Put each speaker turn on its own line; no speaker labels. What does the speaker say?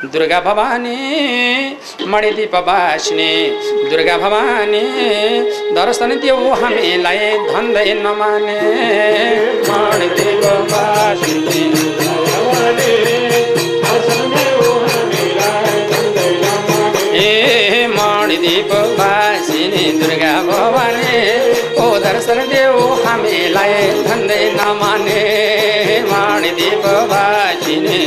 दुर्गा भवानी मणिदीप बासिनी दुर्गा भवानी दर्शन देऊ हामीलाई धन्दै नमाने मणिदीप बासिनी ए मणिदीप बासिनी दुर्गा भवानी ओ दर्शन देऊ हामीलाई धन्दै नमाने मणिदीप बासिनी